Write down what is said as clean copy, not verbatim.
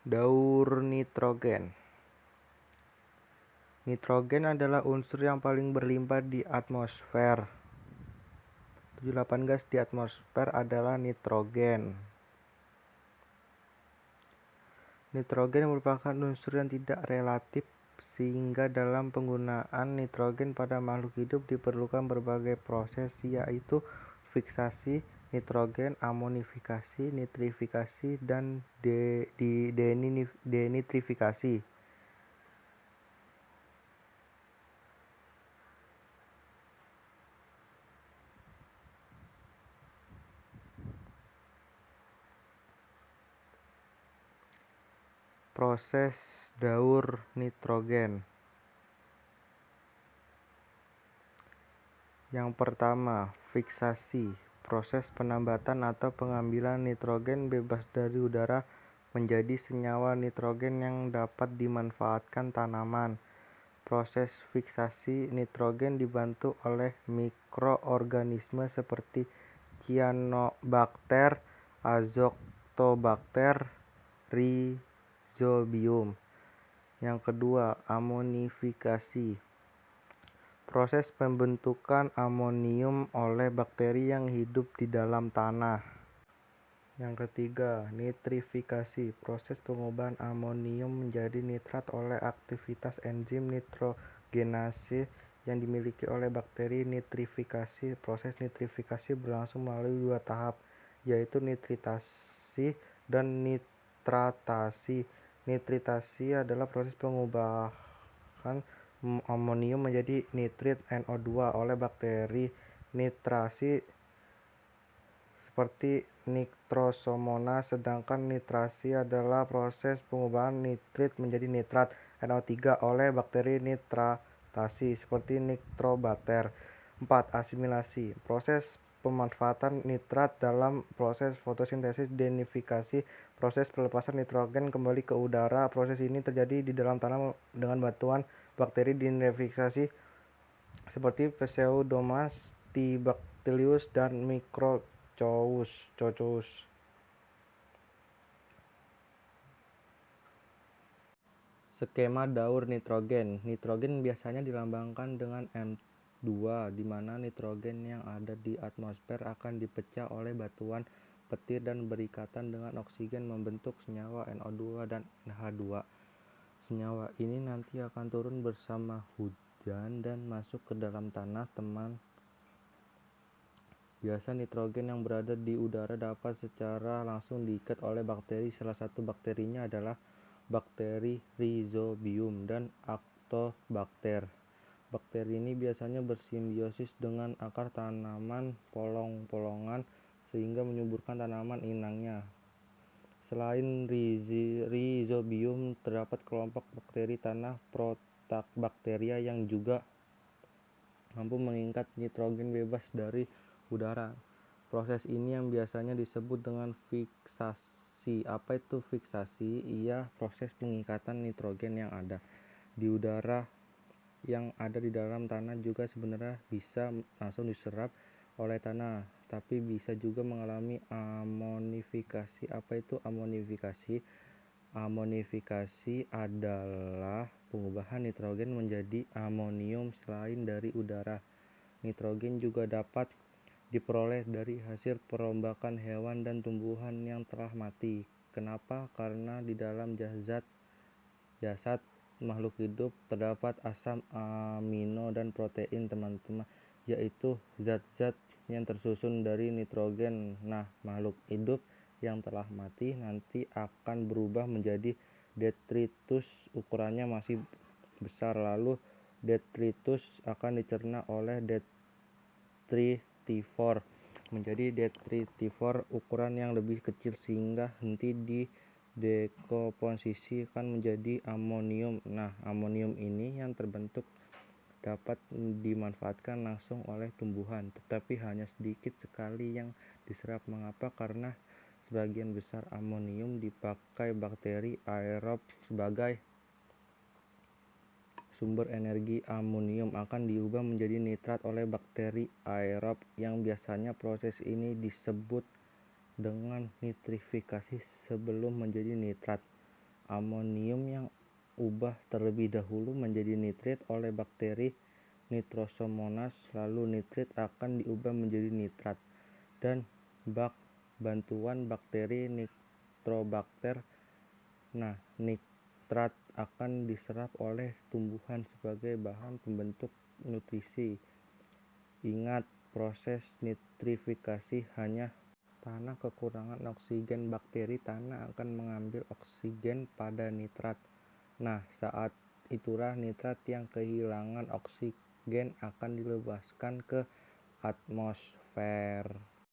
Daur nitrogen. Nitrogen adalah unsur yang paling berlimpah di atmosfer. 78 gas di atmosfer adalah nitrogen. Nitrogen merupakan unsur yang tidak relatif, sehingga dalam penggunaan nitrogen pada makhluk hidup diperlukan berbagai proses, yaitu fiksasi nitrogen, amonifikasi, nitrifikasi, dan denitrifikasi. Proses daur nitrogen. Yang pertama, fiksasi. Proses penambatan atau pengambilan nitrogen bebas dari udara menjadi senyawa nitrogen yang dapat dimanfaatkan tanaman. Proses fiksasi nitrogen dibantu oleh mikroorganisme seperti cyanobacter, azotobacter, rhizobium. Yang kedua, amonifikasi. Proses pembentukan amonium oleh bakteri yang hidup di dalam tanah. Yang ketiga, nitrifikasi. Proses pengubahan amonium menjadi nitrat oleh aktivitas enzim nitrogenase yang dimiliki oleh bakteri. Nitrifikasi. Proses nitrifikasi berlangsung melalui dua tahap, yaitu nitritasi dan nitratasi. Nitritasi adalah proses pengubahan amonium menjadi nitrit NO2 oleh bakteri. Nitrasi seperti nitrosomonas, sedangkan nitrasi adalah proses pengubahan nitrit menjadi nitrat NO3 oleh bakteri. Nitratasi seperti nitrobacter. 4. Asimilasi. Proses pemanfaatan nitrat dalam proses fotosintesis. Denitrifikasi. Proses pelepasan nitrogen kembali ke udara. Proses ini terjadi di dalam tanah dengan bantuan bakteri. Denitrifikasi seperti Pseudomonas, T-Bacillus, dan Micrococcus. Skema daur nitrogen. Nitrogen biasanya dilambangkan dengan M2, di mana nitrogen yang ada di atmosfer akan dipecah oleh batuan petir dan berikatan dengan oksigen membentuk senyawa NO2 dan NH2. Senyawa ini nanti akan turun bersama hujan dan masuk ke dalam tanah. Biasa nitrogen yang berada di udara dapat secara langsung diikat oleh bakteri. Salah satu bakterinya adalah bakteri Rhizobium dan Actobacter. Bakteri ini biasanya bersimbiosis dengan akar tanaman polong-polongan sehingga menyuburkan tanaman inangnya. Selain Rhizobium, terdapat kelompok bakteri tanah Protobacteria yang juga mampu mengikat nitrogen bebas dari udara. Proses ini yang biasanya disebut dengan fiksasi. Apa itu fiksasi? Ia proses pengikatan nitrogen yang ada di udara yang ada di dalam tanah juga sebenarnya bisa langsung diserap oleh tanah, tapi bisa juga mengalami amonifikasi. Apa itu amonifikasi? Amonifikasi adalah pengubahan nitrogen menjadi amonium selain dari udara. Nitrogen juga dapat diperoleh dari hasil perombakan hewan dan tumbuhan yang telah mati. Kenapa? Karena di dalam jasad makhluk hidup terdapat asam amino dan protein, teman-teman, yaitu zat-zat yang tersusun dari nitrogen. Nah, makhluk hidup yang telah mati nanti akan berubah menjadi detritus, ukurannya masih besar, lalu detritus akan dicerna oleh detritivor menjadi detritivor ukuran yang lebih kecil sehingga nanti di dekomposisi akan menjadi amonium. Nah, amonium ini yang terbentuk dapat dimanfaatkan langsung oleh tumbuhan, tetapi hanya sedikit sekali yang diserap. Mengapa? Karena sebagian besar amonium dipakai bakteri aerob sebagai sumber energi. Amonium akan diubah menjadi nitrat oleh bakteri aerob yang biasanya proses ini disebut dengan nitrifikasi sebelum menjadi nitrat. amonium yang ubah terlebih dahulu menjadi nitrit oleh bakteri Nitrosomonas, lalu nitrit akan diubah menjadi nitrat dan bantuan bakteri Nitrobacter. Nah, nitrat akan diserap oleh tumbuhan sebagai bahan pembentuk nutrisi. Ingat, proses nitrifikasi hanya tanah kekurangan oksigen. Bakteri tanah akan mengambil oksigen pada nitrat. Nah, saat itulah nitrat yang kehilangan oksigen akan dilepaskan ke atmosfer.